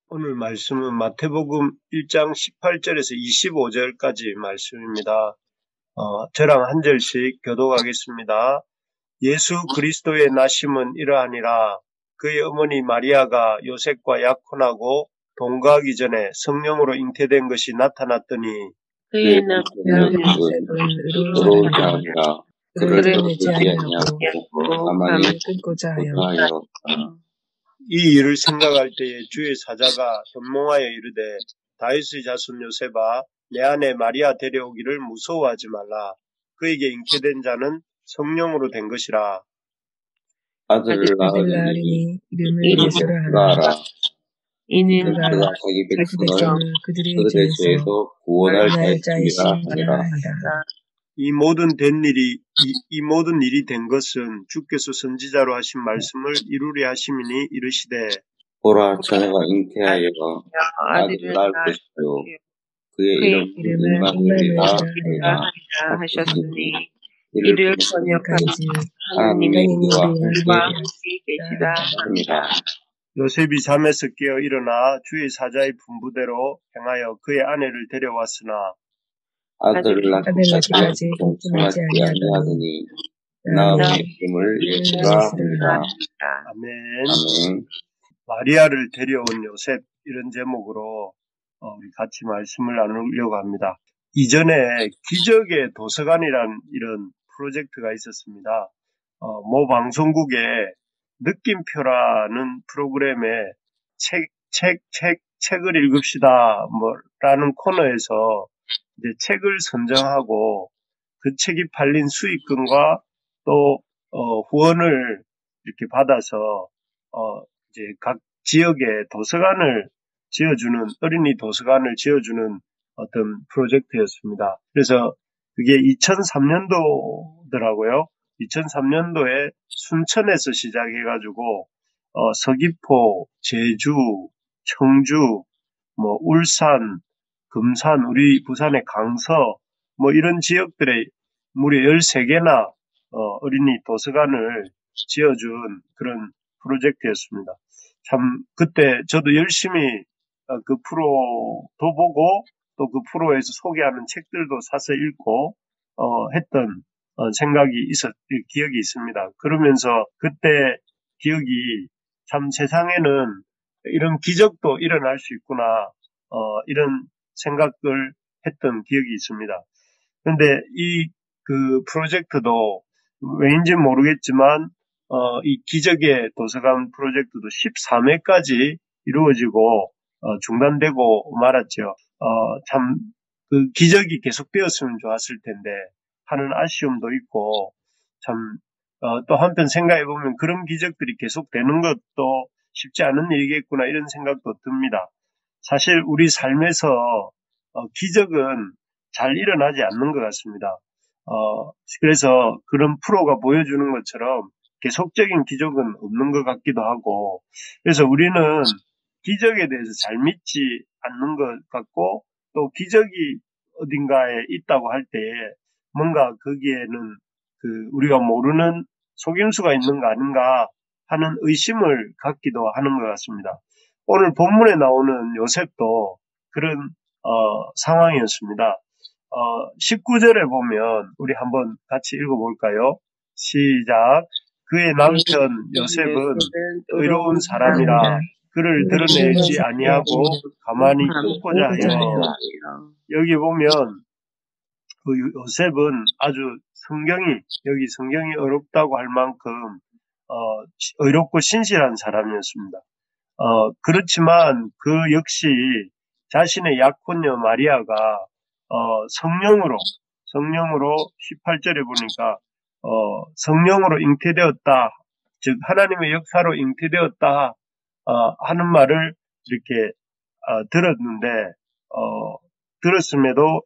오늘 말씀은 마태복음 1장 18절에서 25절까지 말씀입니다. 저랑 한 절씩 교독하겠습니다. 예수 그리스도의 나심은 이러하니라. 그의 어머니 마리아가 요셉과 약혼하고 동거하기 전에 성령으로 잉태된 것이 나타났더니 그의 남편 요셉은 의로운 사람이라 그를 내지 아니하고 가만히 끊고자 하였다. 이 일을 생각할 때에 주의 사자가 현몽하여 이르되 다윗의 자손 요셉아 내 아내 마리아 데려오기를 무서워하지 말라. 그에게 잉태된 자는 성령으로 된 것이라. 아들을 낳으니 이름을 예수라 하라. 이는 그가 자기 백성을 그들의 죄에서 구원할 자이심이라 하니라. 이 모든 일이 된 것은 주께서 선지자로 하신 말씀을 이루려 하심이니 이르시되 보라 자네가 잉태하여 아들을 낳을 것이요 그의 이름을 임마누엘이라 하리라 하셨으니 이를 번역한지 하나님이 그와 함께 계시다 합니다. 요셉이 잠에서 깨어 일어나 주의 사자의 분부대로 행하여 그의 아내를 데려왔으나 아들을 낳기까지 동침하지 아니하더니 나의 이름을 예수라 합니다. 아멘. 마리아를 데려온 요셉 이런 제목으로 우리 같이 말씀을 나누려고 합니다. 이전에 기적의 도서관이란 이런 프로젝트가 있었습니다. 모 방송국에 느낌표라는 프로그램에 책을 읽읍시다 라는 코너에서 이제 책을 선정하고 그 책이 팔린 수익금과 또 후원을 이렇게 받아서 이제 각 지역에 도서관을 지어주는 어린이 도서관을 지어주는 어떤 프로젝트였습니다. 그래서 그게 2003년도더라고요. 2003년도에 순천에서 시작해가지고 서귀포, 제주, 청주, 울산, 금산, 우리 부산의 강서 이런 지역들에 무려 13개나 어린이 도서관을 지어준 그런 프로젝트였습니다. 참 그때 저도 열심히 그 프로도 보고 또 그 프로에서 소개하는 책들도 사서 읽고 했던 기억이 있습니다. 그러면서 그때 기억이 참 세상에는 이런 기적도 일어날 수 있구나 이런 생각을 했던 기억이 있습니다. 그런데 그 프로젝트도 왜인지 모르겠지만 이 기적의 도서관 프로젝트도 13회까지 이루어지고 중단되고 말았죠. 참 그 기적이 계속되었으면 좋았을 텐데 하는 아쉬움도 있고 참 또 한편 생각해 보면 그런 기적들이 계속되는 것도 쉽지 않은 일이겠구나 이런 생각도 듭니다. 사실 우리 삶에서 기적은 잘 일어나지 않는 것 같습니다. 그래서 그런 프로가 보여주는 것처럼 계속적인 기적은 없는 것 같기도 하고, 그래서 우리는 기적에 대해서 잘 믿지 않는 것 같고, 또 기적이 어딘가에 있다고 할 때에 뭔가 거기에는 우리가 모르는 속임수가 있는 거 아닌가 하는 의심을 갖기도 하는 것 같습니다. 오늘 본문에 나오는 요셉도 그런 상황이었습니다. 19절에 보면 우리 한번 같이 읽어볼까요? 시작. 그의 남편 요셉은 의로운 사람이라 그를 드러내지 아니하고 가만히 끊고자 하여. 여기 보면 그 요셉은 아주 성경이 어렵다고 할 만큼 의롭고 신실한 사람이었습니다. 그렇지만 그 역시 자신의 약혼녀 마리아가 성령으로 18절에 보니까 성령으로 잉태되었다. 즉 하나님의 역사로 잉태되었다 하는 말을 이렇게 들었는데 들었음에도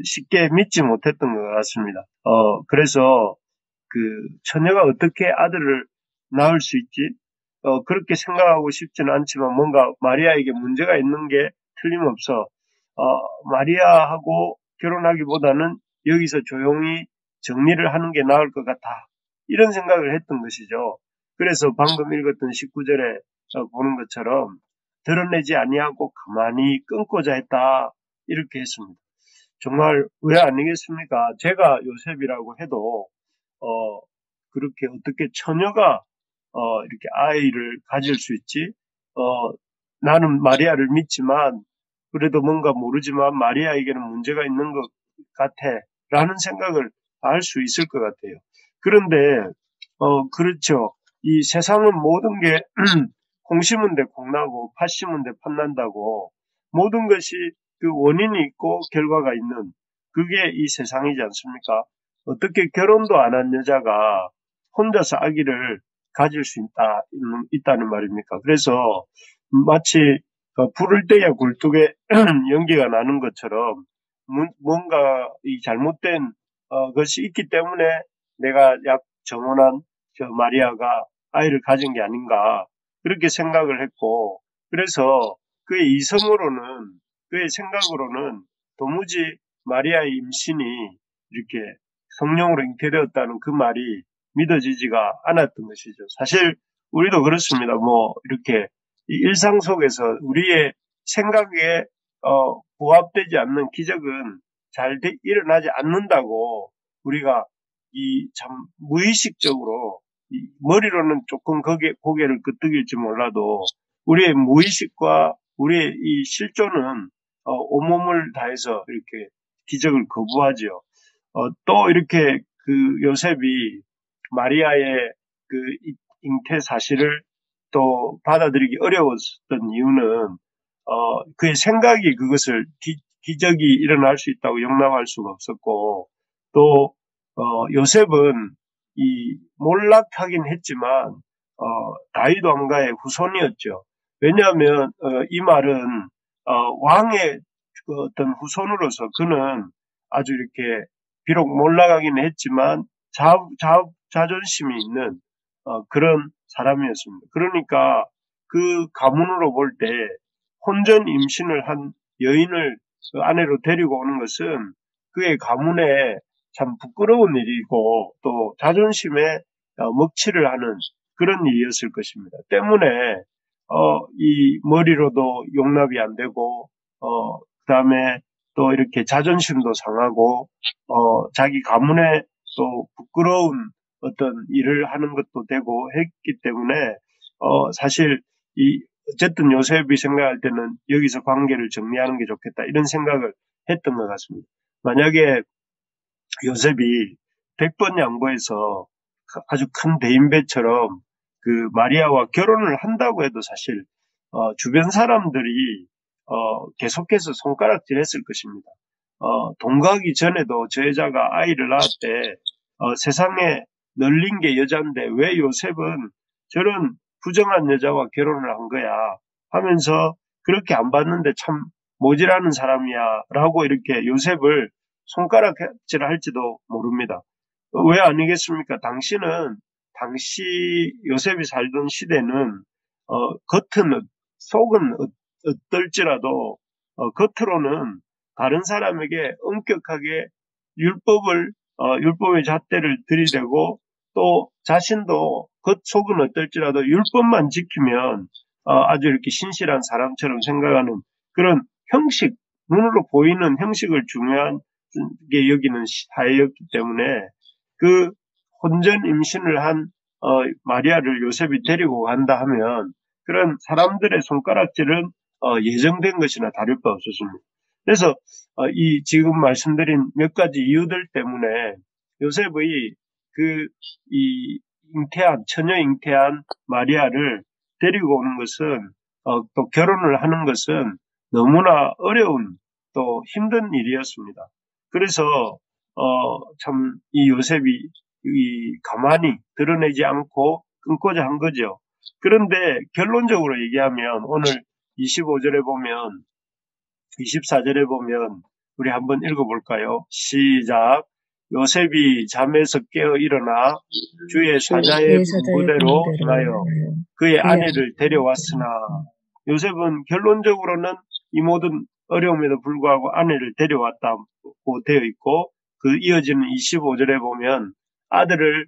쉽게 믿지 못했던 것 같습니다. 그래서 처녀가 어떻게 아들을 낳을 수 있지? 그렇게 생각하고 싶지는 않지만 뭔가 마리아에게 문제가 있는 게 틀림없어. 마리아하고 결혼하기보다는 여기서 조용히 정리를 하는 게 나을 것 같아. 이런 생각을 했던 것이죠. 그래서 방금 읽었던 19절에 보는 것처럼 드러내지 아니하고 가만히 끊고자 했다. 이렇게 했습니다. 정말 왜 아니겠습니까? 제가 요셉이라고 해도 그렇게 어떻게 처녀가 이렇게 아이를 가질 수 있지? 나는 마리아를 믿지만 그래도 뭔가 모르지만 마리아에게는 문제가 있는 것 같아 라는 생각을 할 수 있을 것 같아요. 그런데 그렇죠. 이 세상은 모든 게 콩 심은 데 콩 나고 팥 심은 데 팥 난다고 모든 것이 그 원인이 있고 결과가 있는 그게 이 세상이지 않습니까? 어떻게 결혼도 안 한 여자가 혼자서 아기를 가질 수 있다는 말입니까? 그래서 마치 불을 떼야 굴뚝에 연기가 나는 것처럼 뭔가 이 잘못된 것이 있기 때문에 내가 약 정혼한 저 마리아가 아이를 가진 게 아닌가 그렇게 생각을 했고 그래서 그의 이성으로는 그의 생각으로는 도무지 마리아의 임신이 이렇게 성령으로 잉태되었다는 그 말이 믿어지지가 않았던 것이죠. 사실 우리도 그렇습니다. 뭐 이렇게 일상 속에서 우리의 생각에 부합되지 않는 기적은 잘 일어나지 않는다고 우리가 이 참 무의식적으로 머리로는 조금 고개를 끄덕일지 몰라도 우리의 무의식과 우리의 이 실존은 온몸을 다해서 이렇게 기적을 거부하지요. 또 이렇게 그 요셉이 마리아의 그 잉태 사실을 또 받아들이기 어려웠던 이유는 그의 생각이 그것을 기적이 일어날 수 있다고 용납할 수가 없었고 또 요셉은 이 몰락하긴 했지만 다윗 왕가의 후손이었죠. 왜냐하면 이 말은 왕의 그 어떤 후손으로서 그는 아주 이렇게 비록 몰락하긴 했지만 자존심이 있는 그런 사람이었습니다. 그러니까 그 가문으로 볼 때 혼전 임신을 한 여인을 그 아내로 데리고 오는 것은 그의 가문에 참 부끄러운 일이고 또 자존심에 먹칠을 하는 그런 일이었을 것입니다. 때문에 이 머리로도 용납이 안 되고 그다음에 또 이렇게 자존심도 상하고 자기 가문에 또 부끄러운 어떤 일을 하는 것도 되고 했기 때문에 사실 어쨌든 요셉이 생각할 때는 여기서 관계를 정리하는 게 좋겠다 이런 생각을 했던 것 같습니다. 만약에 요셉이 100번 양보해서 아주 큰 대인배처럼 그 마리아와 결혼을 한다고 해도 사실 주변 사람들이 계속해서 손가락질했을 것입니다. 동거하기 전에도 저 여자가 아이를 낳을 때 세상에 널린 게 여자인데 왜 요셉은 저런 부정한 여자와 결혼을 한 거야 하면서 그렇게 안 봤는데 참 모질하는 사람이야 라고 이렇게 요셉을 손가락질 할지도 모릅니다. 왜 아니겠습니까? 당시 요셉이 살던 시대는 속은 어떨지라도 겉으로는 다른 사람에게 엄격하게 율법의 잣대를 들이대고 또 자신도 겉속은 어떨지라도 율법만 지키면 아주 이렇게 신실한 사람처럼 생각하는 그런 형식, 눈으로 보이는 형식을 중요한 게 여기는 사회였기 때문에 그 혼전 임신을 한 마리아를 요셉이 데리고 간다 하면 그런 사람들의 손가락질은 예정된 것이나 다를 바 없었습니다. 그래서 이 지금 말씀드린 몇 가지 이유들 때문에 요셉의 이 처녀 잉태한 마리아를 데리고 오는 것은 또 결혼을 하는 것은 너무나 어려운 또 힘든 일이었습니다. 그래서 참 이 요셉이 가만히 드러내지 않고 끊고자 한 거죠. 그런데 결론적으로 얘기하면 오늘 25절에 보면 24절에 보면 우리 한번 읽어볼까요? 시작. 요셉이 잠에서 깨어 일어나 주의 사자의 분부대로 행하여 그의 아내를 데려왔으나 요셉은 결론적으로는 이 모든 어려움에도 불구하고 아내를 데려왔다고 되어 있고 그 이어지는 25절에 보면 아들을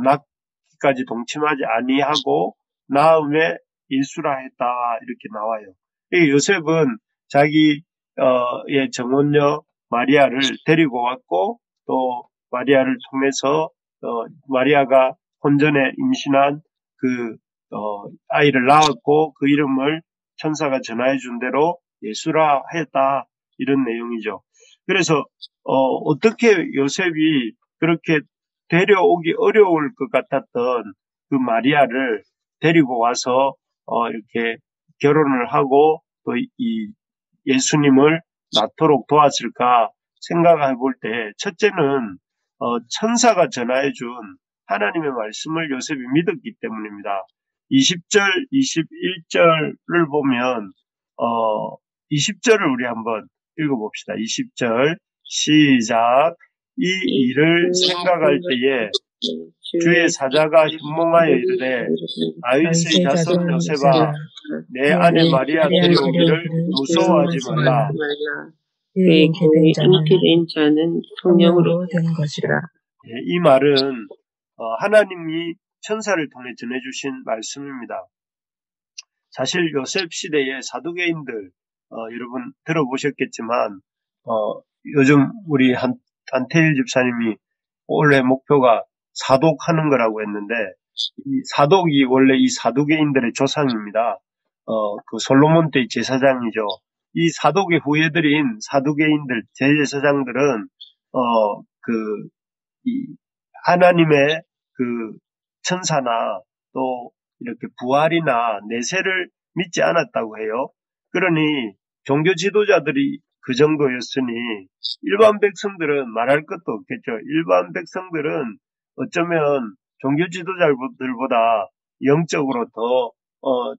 낳기까지 동침하지 아니하고 낳음에 예수라 했다 이렇게 나와요. 요셉은 자기의 정혼녀 마리아를 데리고 왔고 또 마리아를 통해서 마리아가 혼전에 임신한 그 아이를 낳았고 그 이름을 천사가 전하여 준 대로 예수라 했다 이런 내용이죠. 그래서 어떻게 요셉이 그렇게 데려오기 어려울 것 같았던 그 마리아를 데리고 와서 이렇게 결혼을 하고 또 이 예수님을 낳도록 도왔을까 생각해 볼 때 첫째는 천사가 전하여 준 하나님의 말씀을 요셉이 믿었기 때문입니다. 20절, 21절을 보면 20절을 우리 한번 읽어봅시다. 20절 시작. 이 일을 생각할 때에 주의 사자가 현몽하여 이르되 다윗의 자손 요셉아 내 아내 마리아 데려오기를 무서워하지 말라. 그에게 잉태된 자는 성령으로 된 것이라. 이 말은 하나님이 천사를 통해 전해주신 말씀입니다. 사실 요셉 시대의 사두개인들 여러분 들어보셨겠지만 요즘 우리 한태일 집사님이 올해 목표가 사독하는 거라고 했는데 이 사독이 원래 이 사두개인들의 조상입니다. 그 솔로몬 때의 제사장이죠. 이 사독의 후예들인 사두개인들 제사장들은 이 하나님의 그 천사나 또 이렇게 부활이나 내세를 믿지 않았다고 해요. 그러니 종교 지도자들이 그 정도였으니 일반 백성들은 말할 것도 없겠죠. 일반 백성들은 어쩌면 종교 지도자들보다 영적으로 더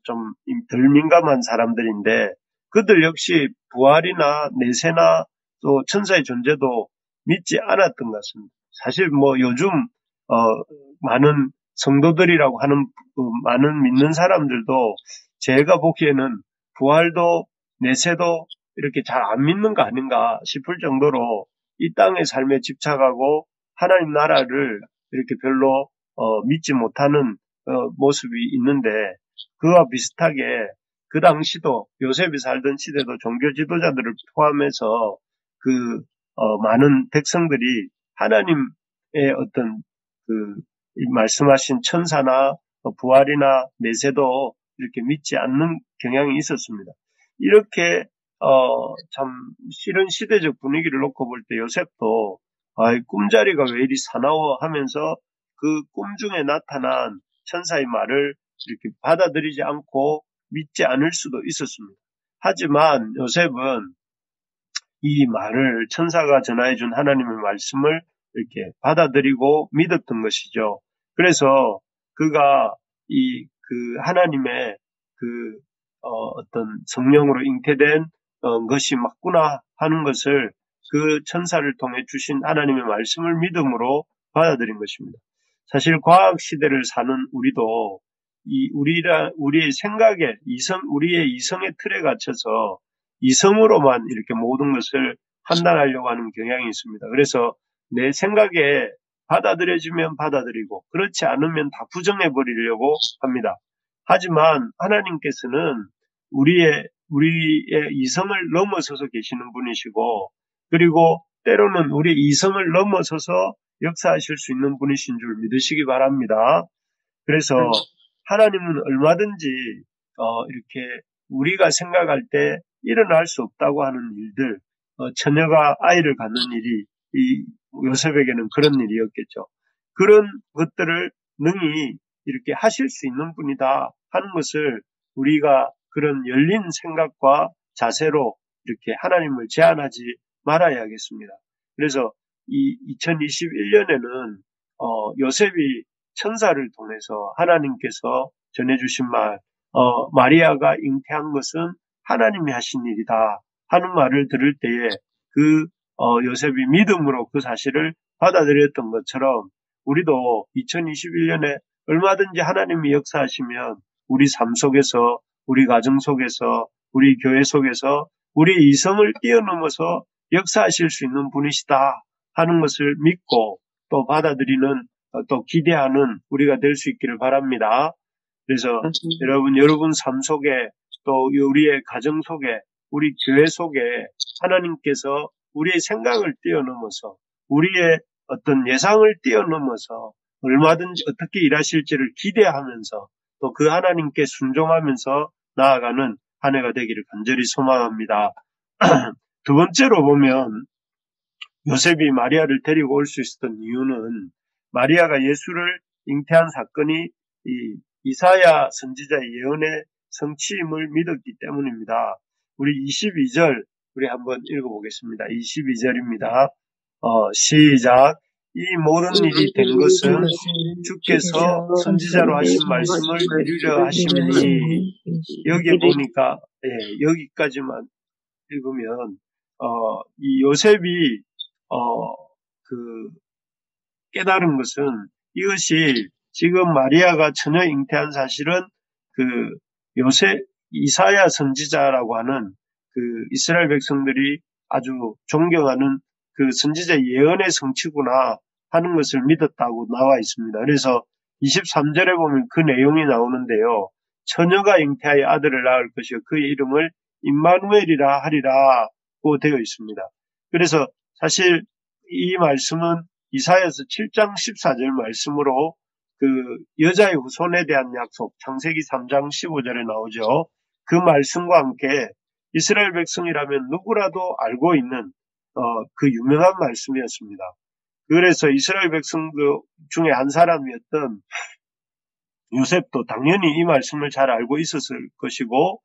좀 덜 민감한 사람들인데 그들 역시 부활이나 내세나 또 천사의 존재도 믿지 않았던 것 같습니다. 사실 뭐 요즘 많은 성도들이라고 하는 많은 믿는 사람들도 제가 보기에는 부활도 내세도 이렇게 잘 안 믿는 거 아닌가 싶을 정도로 이 땅의 삶에 집착하고 하나님 나라를 이렇게 별로 믿지 못하는 모습이 있는데 그와 비슷하게 그 당시도 요셉이 살던 시대도 종교 지도자들을 포함해서 많은 백성들이 하나님의 어떤 말씀하신 천사나 부활이나 내세도 이렇게 믿지 않는 경향이 있었습니다. 이렇게 참 이런 시대적 분위기를 놓고 볼 때 요셉도 꿈자리가 왜 이리 사나워 하면서 그 꿈 중에 나타난 천사의 말을 이렇게 받아들이지 않고 믿지 않을 수도 있었습니다. 하지만 요셉은 이 말을 천사가 전하여준 하나님의 말씀을 이렇게 받아들이고 믿었던 것이죠. 그래서 그가 하나님의 어떤 성령으로 잉태된 것이 맞구나 하는 것을 그 천사를 통해 주신 하나님의 말씀을 믿음으로 받아들인 것입니다. 사실 과학 시대를 사는 우리도 우리의 생각에 우리의 이성의 틀에 갇혀서 이성으로만 이렇게 모든 것을 판단하려고 하는 경향이 있습니다. 그래서 내 생각에 받아들여지면 받아들이고 그렇지 않으면 다 부정해버리려고 합니다. 하지만 하나님께서는 우리의 이성을 넘어서서 계시는 분이시고 그리고 때로는 우리의 이성을 넘어서서 역사하실 수 있는 분이신 줄 믿으시기 바랍니다. 그래서 하나님은 얼마든지 이렇게 우리가 생각할 때 일어날 수 없다고 하는 일들, 처녀가 아이를 갖는 일이 이 요셉에게는 그런 일이었겠죠. 그런 것들을 능히 이렇게 하실 수 있는 분이다 하는 것을 우리가 그런 열린 생각과 자세로 이렇게 하나님을 제한하지 말아야겠습니다. 그래서 이 2021년에는 요셉이 천사를 통해서 하나님께서 전해주신 말, 마리아가 잉태한 것은 하나님이 하신 일이다 하는 말을 들을 때에 요셉이 믿음으로 그 사실을 받아들였던 것처럼 우리도 2021년에 얼마든지 하나님이 역사하시면 우리 삶 속에서, 우리 가정 속에서, 우리 교회 속에서 우리 이성을 뛰어넘어서 역사하실 수 있는 분이시다 하는 것을 믿고 또 받아들이는 또 기대하는 우리가 될 수 있기를 바랍니다. 그래서 여러분 삶 속에 또 우리의 가정 속에 우리 교회 속에 하나님께서 우리의 생각을 뛰어넘어서 우리의 어떤 예상을 뛰어넘어서 얼마든지 어떻게 일하실지를 기대하면서 또 그 하나님께 순종하면서 나아가는 한 해가 되기를 간절히 소망합니다. 두 번째로 보면 요셉이 마리아를 데리고 올 수 있었던 이유는 마리아가 예수를 잉태한 사건이 이 이사야 선지자의 예언의 성취임을 믿었기 때문입니다. 우리 22절 우리 한번 읽어보겠습니다. 22절입니다. 시작. 이 모든 일이 된 것은 주께서 선지자로 하신 말씀을 이루려 하심이니 여기에 보니까 여기까지만 읽으면 이 요셉이 깨달은 것은 이것이 지금 마리아가 처녀 잉태한 사실은 이사야 선지자라고 하는 이스라엘 백성들이 아주 존경하는 선지자 예언의 성취구나 하는 것을 믿었다고 나와 있습니다. 그래서 23절에 보면 그 내용이 나오는데요. 처녀가 잉태하여 아들을 낳을 것이요 그의 이름을 임마누엘이라 하리라고 되어 있습니다. 그래서 사실 이 말씀은 이사야서 7장 14절 말씀으로 여자의 후손에 대한 약속, 창세기 3장 15절에 나오죠. 그 말씀과 함께 이스라엘 백성이라면 누구라도 알고 있는 그 유명한 말씀이었습니다. 그래서 이스라엘 백성들 중에 한 사람이었던 요셉도 당연히 이 말씀을 잘 알고 있었을 것이고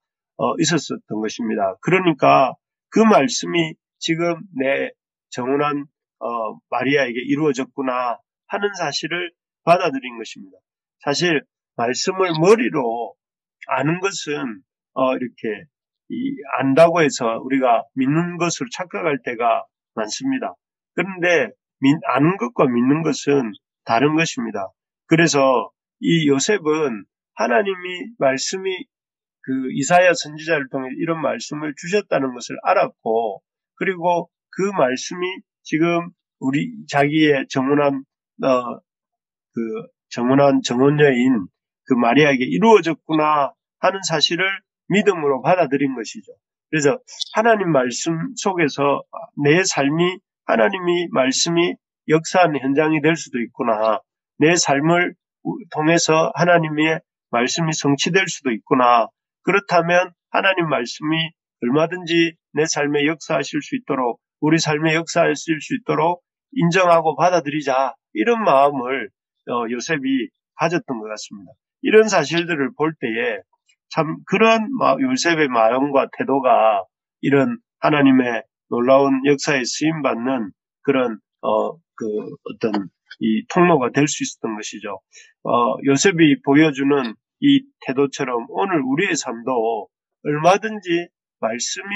있었던 것입니다. 그러니까 그 말씀이 지금 내 정혼한 마리아에게 이루어졌구나 하는 사실을 받아들인 것입니다. 사실 말씀을 머리로 아는 것은 이렇게 안다고 해서 우리가 믿는 것으로 착각할 때가 많습니다. 그런데 아는 것과 믿는 것은 다른 것입니다. 그래서 이 요셉은 하나님이 말씀이 이사야 선지자를 통해 이런 말씀을 주셨다는 것을 알았고, 그리고 그 말씀이 지금 자기의 정혼한 정혼녀인 마리아에게 이루어졌구나 하는 사실을 믿음으로 받아들인 것이죠. 그래서 하나님 말씀 속에서 내 삶이 하나님이 말씀이 역사한 현장이 될 수도 있구나. 내 삶을 통해서 하나님의 말씀이 성취될 수도 있구나. 그렇다면 하나님 말씀이 얼마든지 내 삶에 역사하실 수 있도록 우리 삶에 역사하실 수 있도록 인정하고 받아들이자. 이런 마음을 요셉이 가졌던 것 같습니다. 이런 사실들을 볼 때에 참 그런 요셉의 마음과 태도가 이런 하나님의 놀라운 역사에 쓰임받는 그런 어떤 이 통로가 될 수 있었던 것이죠. 요셉이 보여주는 이 태도처럼 오늘 우리의 삶도 얼마든지 말씀이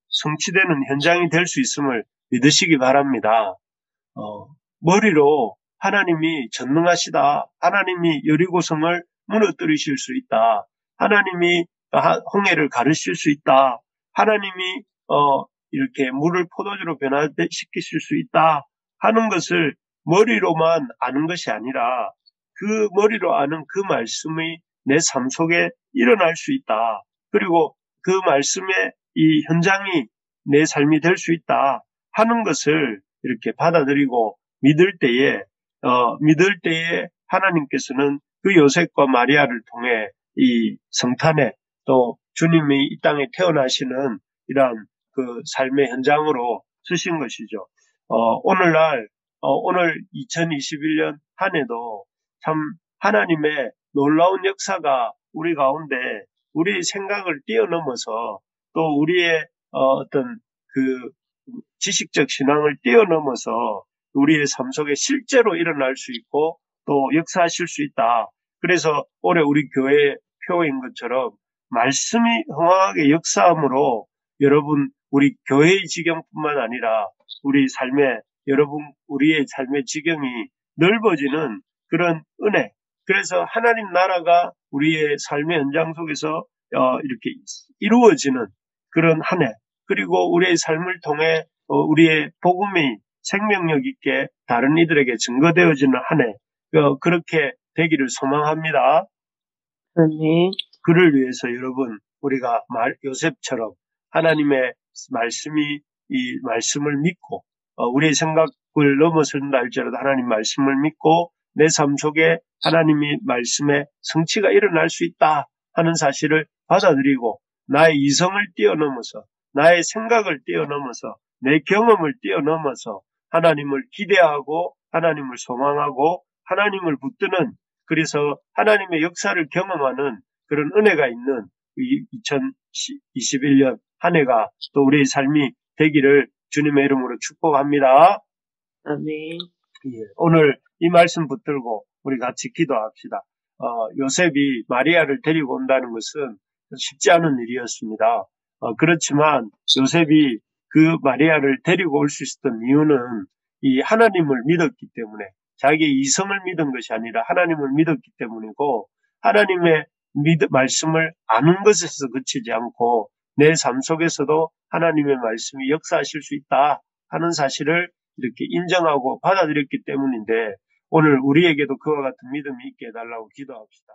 성취되는 현장이 될 수 있음을 믿으시기 바랍니다. 머리로 하나님이 전능하시다. 하나님이 여리고성을 무너뜨리실 수 있다. 하나님이 홍해를 가르실 수 있다. 하나님이 이렇게 물을 포도주로 변화시키실 수 있다 하는 것을 머리로만 아는 것이 아니라 그 머리로 아는 그 말씀이 내 삶 속에 일어날 수 있다. 그리고 그 말씀의 이 현장이 내 삶이 될 수 있다 하는 것을 이렇게 받아들이고 믿을 때에 하나님께서는 그 요셉과 마리아를 통해 이 성탄에 또 주님이 이 땅에 태어나시는 이러한 그 삶의 현장으로 쓰신 것이죠. 오늘 2021년 한 해도 참 하나님의 놀라운 역사가 우리 가운데 우리의 생각을 뛰어넘어서 또 우리의 어떤 그 지식적 신앙을 뛰어넘어서 우리의 삶 속에 실제로 일어날 수 있고 또 역사하실 수 있다. 그래서 올해 우리 교회의 표인 것처럼 말씀이 흥황하게 역사함으로 여러분 우리 교회의 지경뿐만 아니라 우리의 삶의 지경이 넓어지는 그런 은혜. 그래서 하나님 나라가 우리의 삶의 현장 속에서 이렇게 이루어지는 그런 한 해. 그리고 우리의 삶을 통해 우리의 복음이 생명력 있게 다른 이들에게 증거되어지는 한 해. 그렇게 되기를 소망합니다. 아멘. 그를 위해서 여러분, 우리가 요셉처럼 하나님의 이 말씀을 믿고, 우리의 생각을 넘어선다 할지라도 하나님 말씀을 믿고, 내 삶 속에 하나님의 말씀에 성취가 일어날 수 있다 하는 사실을 받아들이고, 나의 이성을 뛰어넘어서, 나의 생각을 뛰어넘어서, 내 경험을 뛰어넘어서 하나님을 기대하고, 하나님을 소망하고, 하나님을 붙드는, 그래서 하나님의 역사를 경험하는 그런 은혜가 있는 2021년 한 해가 또 우리의 삶이 되기를 주님의 이름으로 축복합니다. 아멘. 예, 오늘 이 말씀 붙들고 우리 같이 기도합시다. 요셉이 마리아를 데리고 온다는 것은 쉽지 않은 일이었습니다. 그렇지만 요셉이 그 마리아를 데리고 올 수 있었던 이유는 이 하나님을 믿었기 때문에, 자기의 이성을 믿은 것이 아니라 하나님을 믿었기 때문이고, 하나님의 말씀을 아는 것에서 그치지 않고 내 삶 속에서도 하나님의 말씀이 역사하실 수 있다 하는 사실을 이렇게 인정하고 받아들였기 때문인데, 오늘 우리에게도 그와 같은 믿음이 있게 해달라고 기도합시다.